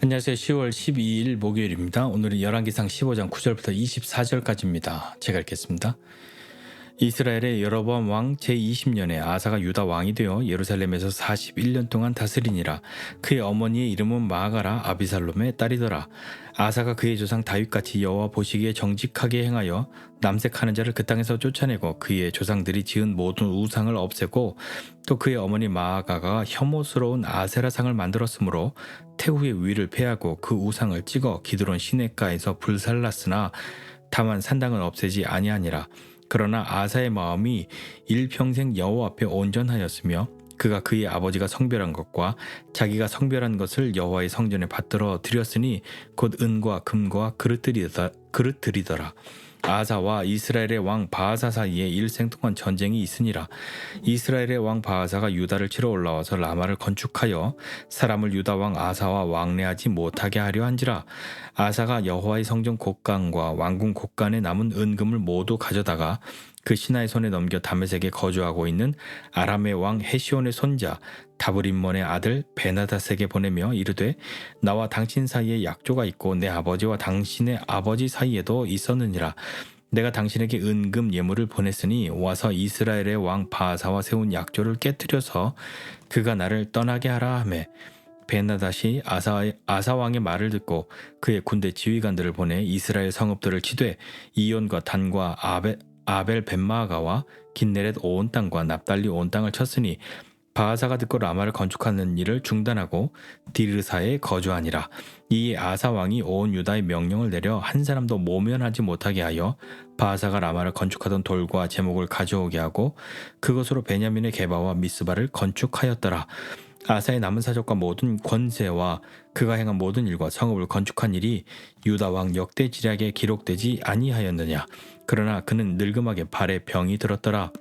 안녕하세요. 10월 12일 목요일입니다. 오늘은 열왕기상 15장 9절부터 24절까지입니다. 제가 읽겠습니다. 이스라엘의 여로보암 왕 제20년에 아사가 유다 왕이 되어 예루살렘에서 41년 동안 다스리니라. 그의 어머니의 이름은 마아가라 아비살롬의 딸이더라. 아사가 그의 조상 다윗같이 여호와 보시기에 정직하게 행하여 남색하는 자를 그 땅에서 쫓아내고 그의 조상들이 지은 모든 우상을 없애고 또 그의 어머니 마아가가 혐오스러운 아세라상을 만들었으므로 태후의 위를 패하고 그 우상을 찍어 기드론 시냇가에서 불살랐으나 다만 산당은 없애지 아니하니라. 그러나 아사의 마음이 일평생 여호와 앞에 온전하였으며 그가 그의 아버지가 성별한 것과 자기가 성별한 것을 여호와의 성전에 받들어 드렸으니 곧 은과 금과 그릇들이더라. 아사와 이스라엘의 왕 바하사 사이에 일생 동안 전쟁이 있으니라. 이스라엘의 왕 바하사가 유다를 치러 올라와서 라마를 건축하여 사람을 유다 왕 아사와 왕래하지 못하게 하려 한지라. 아사가 여호와의 성전 곳간과 왕궁 곳간에 남은 은금을 모두 가져다가 그 신하의 손에 넘겨 다메섹에 거주하고 있는 아람의 왕 헤시온의 손자 다브림몬의 아들 베나다색에 보내며 이르되 나와 당신 사이에 약조가 있고 내 아버지와 당신의 아버지 사이에도 있었느니라. 내가 당신에게 은금 예물을 보냈으니 와서 이스라엘의 왕 바하사와 세운 약조를 깨뜨려서 그가 나를 떠나게 하라 하매 베나닷이 아사 왕의 말을 듣고 그의 군대 지휘관들을 보내 이스라엘 성읍들을 치되 이온과 단과 아벨 벳마아가와 긴네렛 온 땅과 납달리 온 땅을 쳤으니 바하사가 듣고 라마를 건축하는 일을 중단하고 디르사에 거주하니라. 이에 아사 왕이 온 유다의 명령을 내려 한 사람도 모면하지 못하게 하여 바하사가 라마를 건축하던 돌과 제목을 가져오게 하고 그것으로 베냐민의 게바와 미스바를 건축하였더라. 아사의 남은 사적과 모든 권세와 그가 행한 모든 일과 성읍을 건축한 일이 유다 왕 역대지략에 기록되지 아니하였느냐. 그러나 그는 늙음하게 발에 병이 들었더라.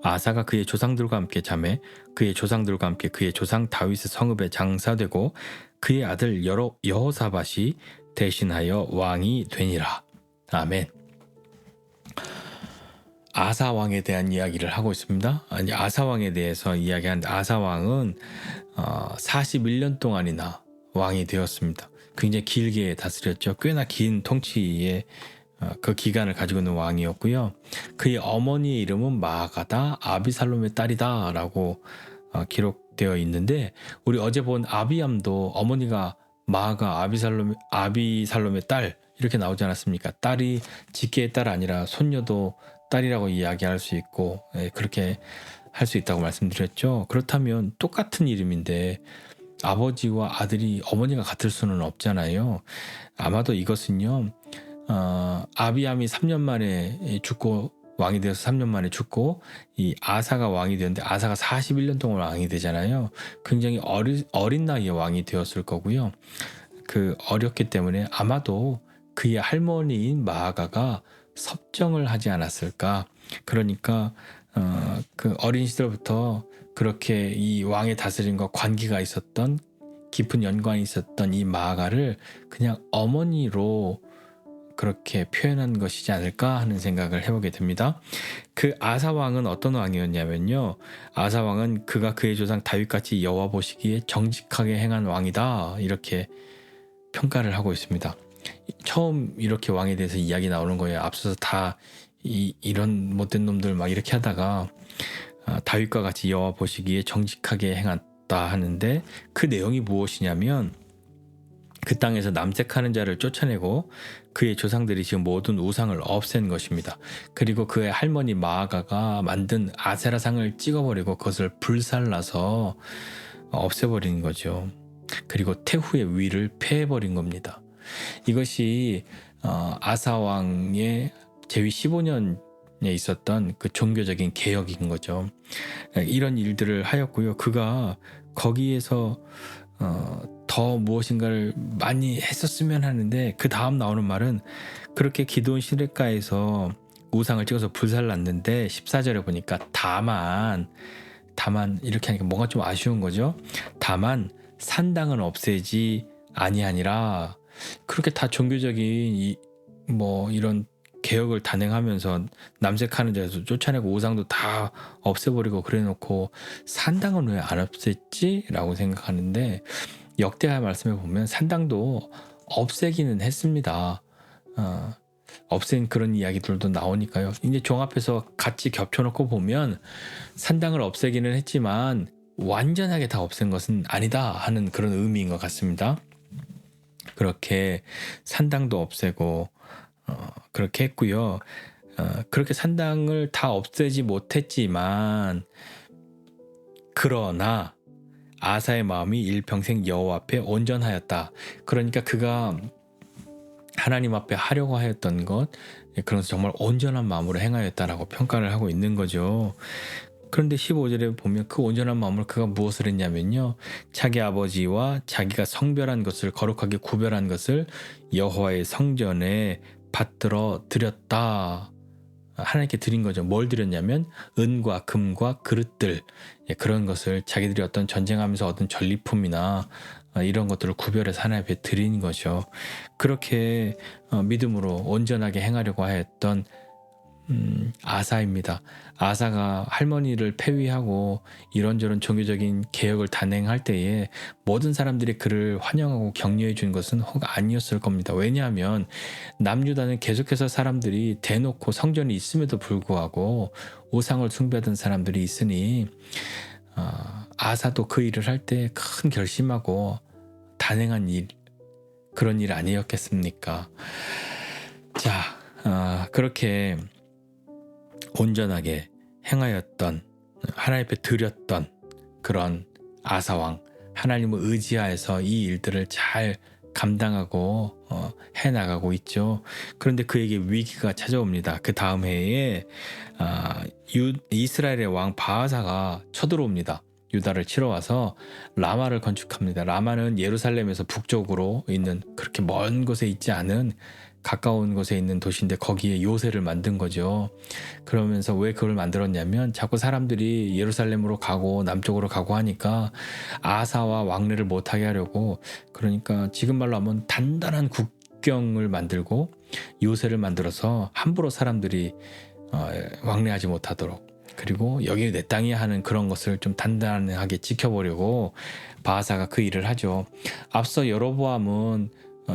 아사가 그의 조상들과 함께 자매 그의 조상들과 함께 그의 조상 다윗의 성읍에 장사되고 그의 아들 여호사밧이 대신하여 왕이 되니라. 아멘. 아사 왕에 대한 이야기를 하고 있습니다. 아사 왕에 대해서 이야기한 아사 왕은 41년 동안이나 왕이 되었습니다. 굉장히 길게 다스렸죠. 꽤나 긴 통치의 그 기간을 가지고 있는 왕이었고요. 그의 어머니의 이름은 마아가다 아비살롬의 딸이다 라고 기록되어 있는데 우리 어제 본 아비암도 어머니가 마아가 아비살롬의 딸 이렇게 나오지 않았습니까? 딸이 직계의 딸 아니라 손녀도 딸이라고 이야기할 수 있고 그렇게 할 수 있다고 말씀드렸죠. 그렇다면 똑같은 이름인데 아버지와 아들이 어머니가 같을 수는 없잖아요. 아마도 이것은요. 아비암이 3년 만에 죽고 왕이 되어서 3년 만에 죽고 이 아사가 왕이 되었는데 아사가 41년 동안 왕이 되잖아요. 굉장히 어린 나이에 왕이 되었을 거고요. 그 어렸기 때문에 아마도 그의 할머니인 마아가가 섭정을 하지 않았을까. 그러니까 그 어린 시절부터 그렇게 이 왕의 다스림과 관계가 있었던 깊은 연관이 있었던 이 마아가를 그냥 어머니로 그렇게 표현한 것이지 않을까 하는 생각을 해보게 됩니다. 그 아사 왕은 어떤 왕이었냐면요. 아사 왕은 그가 그의 조상 다윗같이 여호와 보시기에 정직하게 행한 왕이다 이렇게 평가를 하고 있습니다. 처음 이렇게 왕에 대해서 이야기 나오는 거예요. 앞서서 다 이런 못된 놈들 막 이렇게 하다가 다윗과 같이 여호와 보시기에 정직하게 행했다 하는데 그 내용이 무엇이냐면 그 땅에서 남색하는 자를 쫓아내고 그의 조상들이 지금 모든 우상을 없앤 것입니다. 그리고 그의 할머니 마아가가 만든 아세라상을 찍어버리고 그것을 불살라서 없애버린 거죠. 그리고 태후의 위를 패해버린 겁니다. 이것이 아사 왕의 제위 15년에 있었던 그 종교적인 개혁인 거죠. 이런 일들을 하였고요. 그가 거기에서 더 무엇인가를 많이 했었으면 하는데 그 다음 나오는 말은 그렇게 기드온 시냇가에서 우상을 찍어서 불살랐는데 14절에 보니까 다만 이렇게 하니까 뭔가 좀 아쉬운 거죠. 다만 산당은 없애지 아니하니라. 그렇게 다 종교적인 이런 개혁을 단행하면서 남색하는 자에서 쫓아내고 우상도 다 없애버리고 그래놓고 산당은 왜 안 없앴지? 라고 생각하는데 역대하 말씀에 보면 산당도 없애기는 했습니다. 없앤 그런 이야기들도 나오니까요. 이제 종합해서 같이 겹쳐놓고 보면 산당을 없애기는 했지만 완전하게 다 없앤 것은 아니다 하는 그런 의미인 것 같습니다. 그렇게 산당도 없애고 그렇게 했고요. 그렇게 산당을 다 없애지 못했지만 그러나 아사의 마음이 일평생 여호와 앞에 온전하였다. 그러니까 그가 하나님 앞에 하려고 하였던 것, 그런 정말 온전한 마음으로 행하였다라고 평가를 하고 있는 거죠. 그런데 15절에 보면 그 온전한 마음으로 그가 무엇을 했냐면요, 자기 아버지와 자기가 성별한 것을, 거룩하게 구별한 것을 여호와의 성전에 받들어 드렸다. 하나님께 드린 거죠. 뭘 드렸냐면 은과 금과 그릇들, 그런 것을 자기들이 어떤 전쟁하면서 얻은 전리품이나 이런 것들을 구별해서 하나님 앞에 드린 거죠. 그렇게 믿음으로 온전하게 행하려고 하였던 아사입니다. 아사가 할머니를 폐위하고 이런저런 종교적인 개혁을 단행할 때에 모든 사람들이 그를 환영하고 격려해 준 것은 혹 아니었을 겁니다. 왜냐하면 남유다는 계속해서 사람들이 대놓고 성전이 있음에도 불구하고 우상을 숭배하던 사람들이 있으니 아사도 그 일을 할 때 큰 결심하고 단행한 일, 그런 일 아니었겠습니까? 자, 그렇게 온전하게 행하였던, 하나님 앞에 드렸던 그런 아사왕, 하나님을 의지하여서 이 일들을 잘 감당하고 해나가고 있죠. 그런데 그에게 위기가 찾아옵니다. 그 다음 해에 이스라엘의 왕 바하사가 쳐들어옵니다. 유다를 치러 와서 라마를 건축합니다. 라마는 예루살렘에서 북쪽으로 있는, 그렇게 먼 곳에 있지 않은 가까운 곳에 있는 도시인데 거기에 요새를 만든 거죠. 그러면서 왜 그걸 만들었냐면 자꾸 사람들이 예루살렘으로 가고 남쪽으로 가고 하니까 아사와 왕래를 못하게 하려고, 그러니까 지금 말로 하면 단단한 국경을 만들고 요새를 만들어서 함부로 사람들이 왕래하지 못하도록, 그리고 여기 내 땅이야 하는 그런 것을 좀 단단하게 지켜보려고 바하사가 그 일을 하죠. 앞서 여로보암은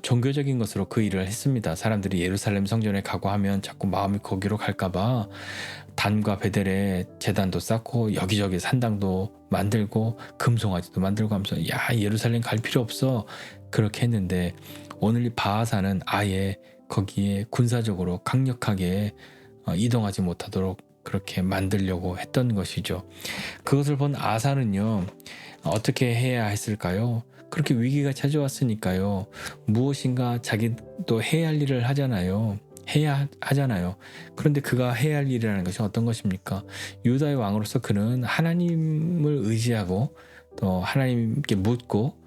종교적인 것으로 그 일을 했습니다. 사람들이 예루살렘 성전에 가고 하면 자꾸 마음이 거기로 갈까봐 단과 베델에 제단도 쌓고 여기저기 산당도 만들고 금송아지도 만들고 하면서 야, 예루살렘 갈 필요 없어, 그렇게 했는데 오늘 이 바하사는 아예 거기에 군사적으로 강력하게 이동하지 못하도록 그렇게 만들려고 했던 것이죠. 그것을 본 아사는요, 어떻게 해야 했을까요? 그렇게 위기가 찾아왔으니까요, 무엇인가 자기도 해야 할 일을 해야 하잖아요. 그런데 그가 해야 할 일이라는 것이 어떤 것입니까? 유다의 왕으로서 그는 하나님을 의지하고 또 하나님께 묻고,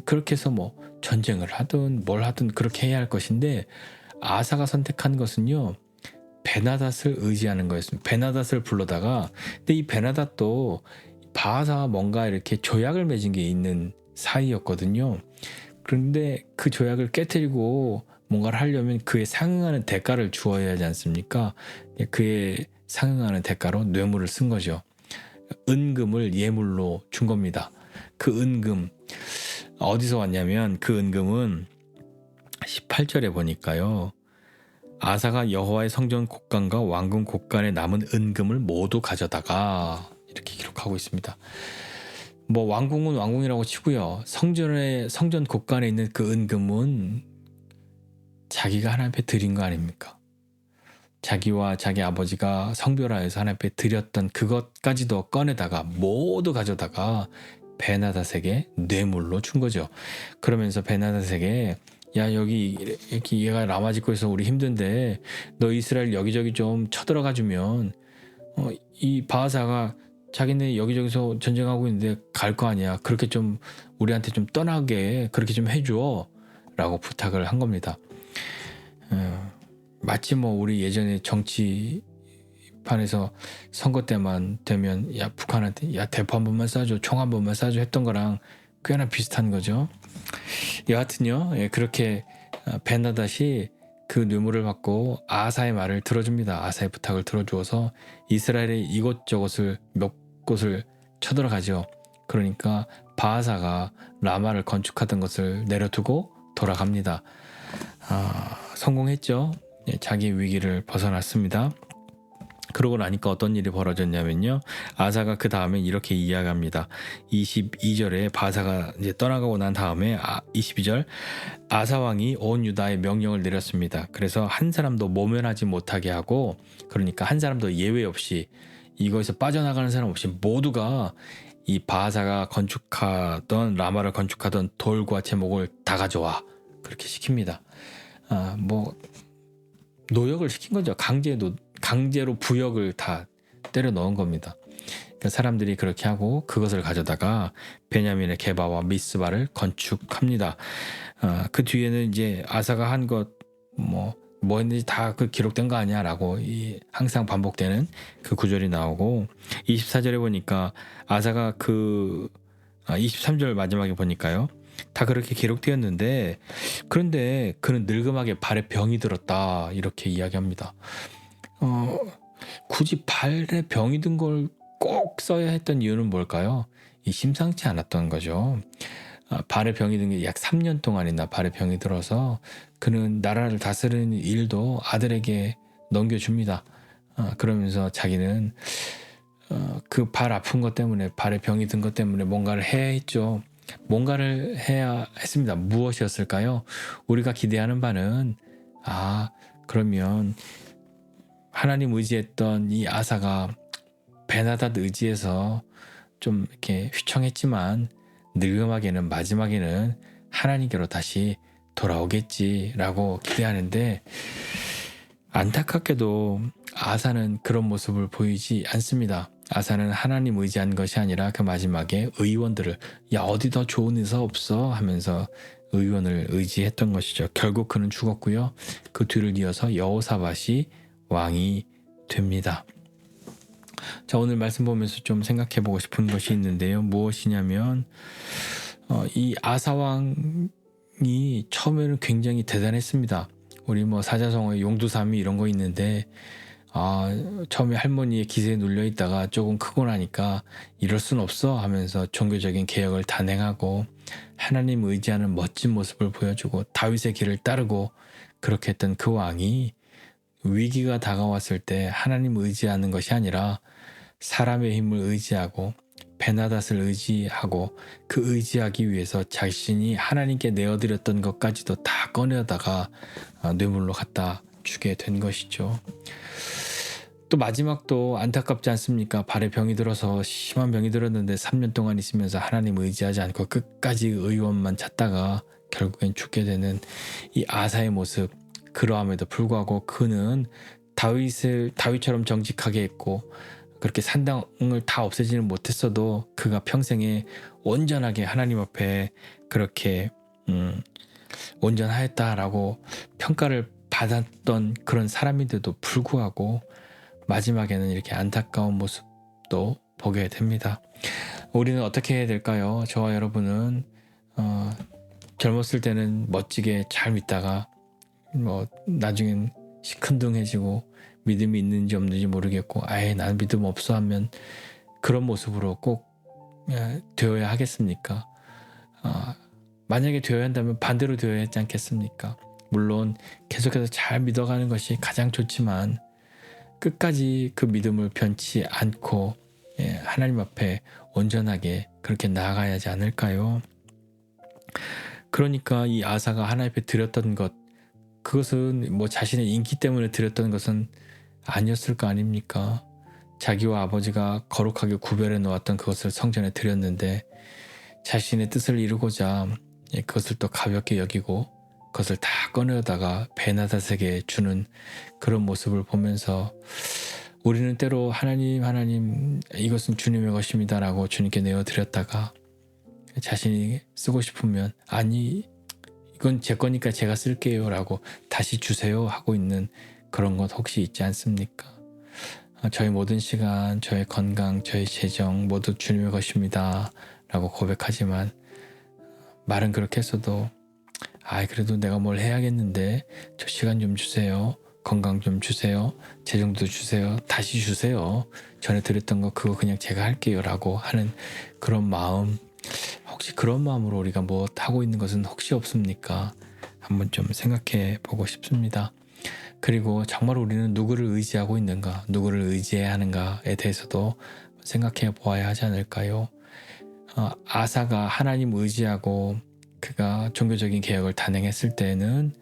그렇게 해서 뭐 전쟁을 하든 뭘 하든 그렇게 해야 할 것인데, 아사가 선택한 것은요, 베나닷을 의지하는 거였습니다. 베나닷을 불러다가, 근데 이 베나닷도 바하사와 뭔가 이렇게 조약을 맺은 게 있는 사이였거든요. 그런데 그 조약을 깨뜨리고 뭔가를 하려면 그에 상응하는 대가를 주어야 하지 않습니까? 그에 상응하는 대가로 뇌물을 쓴 거죠. 은금을 예물로 준 겁니다. 그 은금 어디서 왔냐면 그 은금은 18절에 보니까요, 아사가 여호와의 성전 곳간과 왕궁 곳간에 남은 은금을 모두 가져다가, 이렇게 기록하고 있습니다. 뭐 왕궁은 왕궁이라고 치고요, 성전 곳간에 있는 그 은금은 자기가 하나님 앞에 드린 거 아닙니까? 자기와 자기 아버지가 성별하여서 하나님 앞에 드렸던 그것까지도 꺼내다가 모두 가져다가 베나닷에게 뇌물로 준 거죠. 그러면서 베나닷에게, 야, 여기 이렇게 얘가 라마 짓고 있어, 우리 힘든데 너 이스라엘 여기저기 좀 쳐들어가 주면 이 바하사가 자기네 여기저기서 전쟁하고 있는데 갈 거 아니야, 그렇게 좀 우리한테 좀 떠나게 그렇게 좀 해줘 라고 부탁을 한 겁니다. 마치 뭐 우리 예전에 정치판에서 선거 때만 되면 야, 북한한테 야, 대포 한 번만 쏴줘, 총 한 번만 쏴줘 했던 거랑 꽤나 비슷한 거죠. 여하튼요, 그렇게 베나닷이 그 뇌물을 받고 아사의 말을 들어줍니다. 아사의 부탁을 들어주어서 이스라엘의 이곳저곳을 몇 곳을 쳐들어가죠. 그러니까 바하사가 라마를 건축하던 것을 내려두고 돌아갑니다. 성공했죠. 자기 위기를 벗어났습니다. 그러고 나니까 어떤 일이 벌어졌냐면요. 아사가 그 다음에 이렇게 이야기합니다. 22절에 바하사가 이제 떠나가고 난 다음에 22절 아사 왕이 온 유다에 명령을 내렸습니다. 그래서 한 사람도 모면하지 못하게 하고, 그러니까 한 사람도 예외 없이, 이거에서 빠져나가는 사람 없이 모두가 이 바하사가 건축하던, 라마를 건축하던 돌과 제목을 다 가져와, 그렇게 시킵니다. 뭐 노역을 시킨 거죠. 강제로 부역을 다 때려 넣은 겁니다. 그러니까 사람들이 그렇게 하고 그것을 가져다가 베냐민의 게바와 미스바를 건축합니다. 그 뒤에는 이제 아사가 한 것 뭐 했는지 다 그 기록된 거 아니야라고 항상 반복되는 그 구절이 나오고, 24절에 보니까 아사가 23절 마지막에 보니까요, 다 그렇게 기록되었는데, 그런데 그는 늙음하게 발에 병이 들었다, 이렇게 이야기합니다. 굳이 발에 병이 든 걸 꼭 써야 했던 이유는 뭘까요? 심상치 않았던 거죠. 발에 병이 든 게 약 3년 동안이나 발에 병이 들어서 그는 나라를 다스리는 일도 아들에게 넘겨줍니다. 그러면서 자기는 그 발 아픈 것 때문에, 발에 병이 든 것 때문에 뭔가를 해야 했죠. 뭔가를 해야 했습니다. 무엇이었을까요? 우리가 기대하는 바는 그러면 하나님 의지했던 이 아사가 베나닷 의지해서 좀 이렇게 휘청했지만 늙음하게는 마지막에는 하나님께로 다시 돌아오겠지라고 기대하는데, 안타깝게도 아사는 그런 모습을 보이지 않습니다. 아사는 하나님 의지한 것이 아니라 그 마지막에 의원들을 어디 더 좋은 의사 없어 하면서 의원을 의지했던 것이죠. 결국 그는 죽었고요. 그 뒤를 이어서 여호사밧이 왕이 됩니다. 자, 오늘 말씀 보면서 좀 생각해 보고 싶은 것이 있는데요. 무엇이냐면 이 아사 왕이 처음에는 굉장히 대단했습니다. 우리 사자성어에 용두삼이 이런 거 있는데, 처음에 할머니의 기세에 눌려 있다가 조금 크고 나니까 이럴 순 없어 하면서 종교적인 개혁을 단행하고 하나님 의지하는 멋진 모습을 보여주고 다윗의 길을 따르고 그렇게 했던 그 왕이 위기가 다가왔을 때 하나님 의지하는 것이 아니라 사람의 힘을 의지하고 베나닷을 의지하고, 그 의지하기 위해서 자신이 하나님께 내어드렸던 것까지도 다 꺼내다가 뇌물로 갖다 주게 된 것이죠. 또 마지막도 안타깝지 않습니까? 발에 병이 들어서 심한 병이 들었는데 3년 동안 있으면서 하나님 의지하지 않고 끝까지 의원만 찾다가 결국엔 죽게 되는 이 아사의 모습. 그러함에도 불구하고 그는 다윗처럼 정직하게 했고, 그렇게 산당을 다 없애지는 못했어도 그가 평생에 온전하게 하나님 앞에 그렇게 온전하였다라고 평가를 받았던 그런 사람인데도 불구하고 마지막에는 이렇게 안타까운 모습도 보게 됩니다. 우리는 어떻게 해야 될까요? 저와 여러분은 젊었을 때는 멋지게 잘 믿다가 나중엔 시큰둥해지고 믿음이 있는지 없는지 모르겠고 난 믿음 없어 하면 그런 모습으로 꼭 되어야 하겠습니까? 만약에 되어야 한다면 반대로 되어야 하지 않겠습니까? 물론 계속해서 잘 믿어가는 것이 가장 좋지만 끝까지 그 믿음을 변치 않고 하나님 앞에 온전하게 그렇게 나아가야 하지 않을까요? 그러니까 이 아사가 하나님 앞에 드렸던 것, 그것은 자신의 인기 때문에 드렸던 것은 아니었을 거 아닙니까? 자기와 아버지가 거룩하게 구별해 놓았던 그것을 성전에 드렸는데 자신의 뜻을 이루고자 그것을 또 가볍게 여기고 그것을 다 꺼내다가 베나닷에게 주는 그런 모습을 보면서 우리는 때로 하나님 이것은 주님의 것입니다 라고 주님께 내어드렸다가 자신이 쓰고 싶으면 아니 이건 제 거니까 제가 쓸게요 라고 다시 주세요 하고 있는 그런 것 혹시 있지 않습니까? 저의 모든 시간, 저의 건강, 저의 재정 모두 주님의 것입니다 라고 고백하지만 말은 그렇게 했어도 그래도 내가 뭘 해야겠는데 저 시간 좀 주세요, 건강 좀 주세요. 재정도 주세요. 다시 주세요. 전에 드렸던 거 그거 그냥 제가 할게요 라고 하는 그런 마음, 혹시 그런 마음으로 우리가 뭐 하고 있는 것은 혹시 없습니까? 한번 좀 생각해 보고 싶습니다. 그리고 정말 우리는 누구를 의지하고 있는가, 누구를 의지해야 하는가에 대해서도 생각해 보아야 하지 않을까요? 아사가 하나님 의지하고 그가 종교적인 개혁을 단행했을 때에는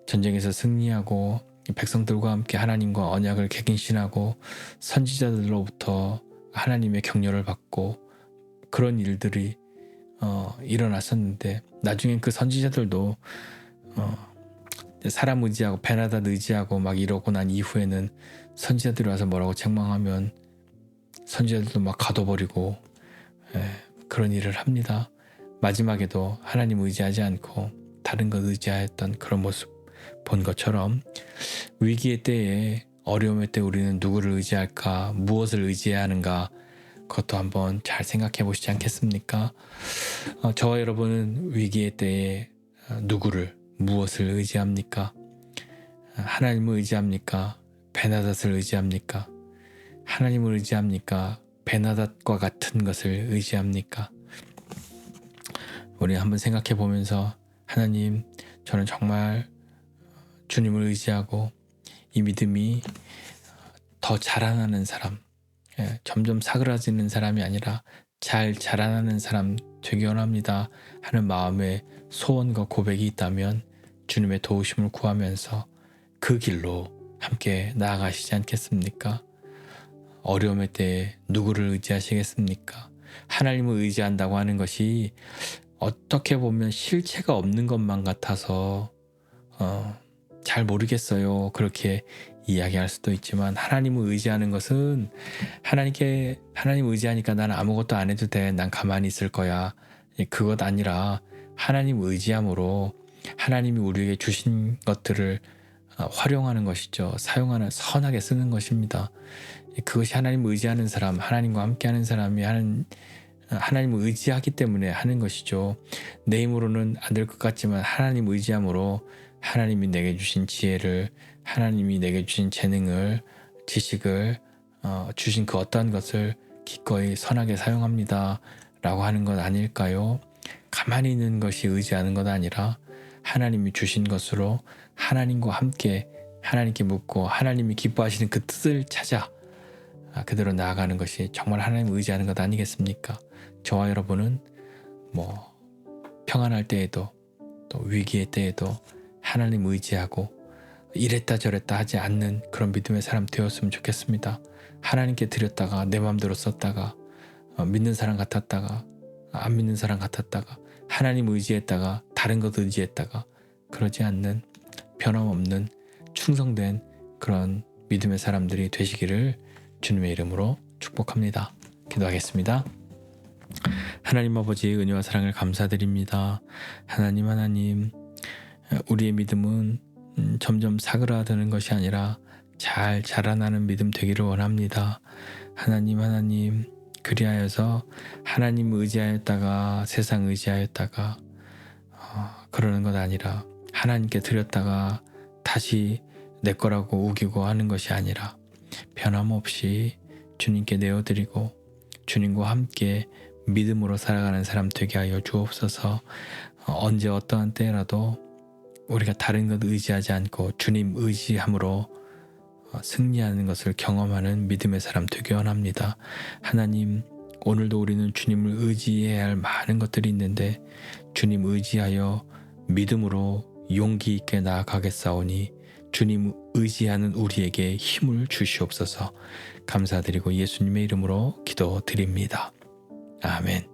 전쟁에서 승리하고 백성들과 함께 하나님과 언약을 갱신하고 선지자들로부터 하나님의 격려를 받고 그런 일들이 일어났었는데, 나중엔 그 선지자들도 사람 의지하고 베나닷 의지하고 막 이러고 난 이후에는 선지자들이 와서 뭐라고 책망하면 선지자들도 막 가둬버리고 그런 일을 합니다. 마지막에도 하나님 의지하지 않고 다른 것 의지하였던 그런 모습 본 것처럼, 위기의 때에, 어려움의 때 우리는 누구를 의지할까, 무엇을 의지해야 하는가, 그것도 한번 잘 생각해 보시지 않겠습니까? 저와 여러분은 위기의 때에 누구를, 무엇을 의지합니까? 하나님을 의지합니까? 베나닷을 의지합니까? 하나님을 의지합니까? 베나닷과 같은 것을 의지합니까? 우리 한번 생각해 보면서, 하나님, 저는 정말 주님을 의지하고 이 믿음이 더 자라나는 사람, 점점 사그라지는 사람이 아니라 잘 자라나는 사람 되기 원합니다 하는 마음의 소원과 고백이 있다면 주님의 도우심을 구하면서 그 길로 함께 나아가시지 않겠습니까? 어려움의 때에 누구를 의지하시겠습니까? 하나님을 의지한다고 하는 것이 어떻게 보면 실체가 없는 것만 같아서 잘 모르겠어요, 그렇게 이야기할 수도 있지만, 하나님을 의지하는 것은 하나님 의지하니까 나는 아무것도 안 해도 돼, 난 가만히 있을 거야, 그것 아니라 하나님 의지함으로 하나님이 우리에게 주신 것들을 활용하는 것이죠. 사용하는, 선하게 쓰는 것입니다. 그것이 하나님 의지하는 사람, 하나님과 함께하는 사람이 하나님을 의지하기 때문에 하는 것이죠. 내 힘으로는 안 될 것 같지만 하나님 의지함으로 하나님이 내게 주신 지혜를, 하나님이 내게 주신 재능을, 지식을, 주신 그 어떠한 것을 기꺼이 선하게 사용합니다 라고 하는 것 아닐까요? 가만히 있는 것이 의지하는 것 아니라 하나님이 주신 것으로 하나님과 함께 하나님께 묻고 하나님이 기뻐하시는 그 뜻을 찾아 그대로 나아가는 것이 정말 하나님을 의지하는 것 아니겠습니까? 저와 여러분은 뭐 평안할 때에도 또 위기의 때에도 하나님 의지하고 이랬다 저랬다 하지 않는 그런 믿음의 사람 되었으면 좋겠습니다. 하나님께 드렸다가 내 마음대로 썼다가 믿는 사람 같았다가 안 믿는 사람 같았다가 하나님 의지했다가 다른 것 의지했다가 그러지 않는 변함없는 충성된 그런 믿음의 사람들이 되시기를 주님의 이름으로 축복합니다. 기도하겠습니다. 하나님 아버지의 은혜와 사랑을 감사드립니다. 하나님, 우리의 믿음은 점점 사그라드는 것이 아니라 잘 자라나는 믿음 되기를 원합니다. 하나님, 그리하여서 하나님 의지하였다가 세상 의지하였다가 그러는 것 아니라, 하나님께 드렸다가 다시 내 거라고 우기고 하는 것이 아니라 변함없이 주님께 내어드리고 주님과 함께 믿음으로 살아가는 사람 되게 하여 주옵소서. 언제 어떠한 때라도 우리가 다른 것 의지하지 않고 주님 의지함으로 승리하는 것을 경험하는 믿음의 사람 되게 원합니다. 하나님, 오늘도 우리는 주님을 의지해야 할 많은 것들이 있는데 주님 의지하여 믿음으로 용기 있게 나아가겠사오니 주님 의지하는 우리에게 힘을 주시옵소서. 감사드리고 예수님의 이름으로 기도드립니다. 아멘.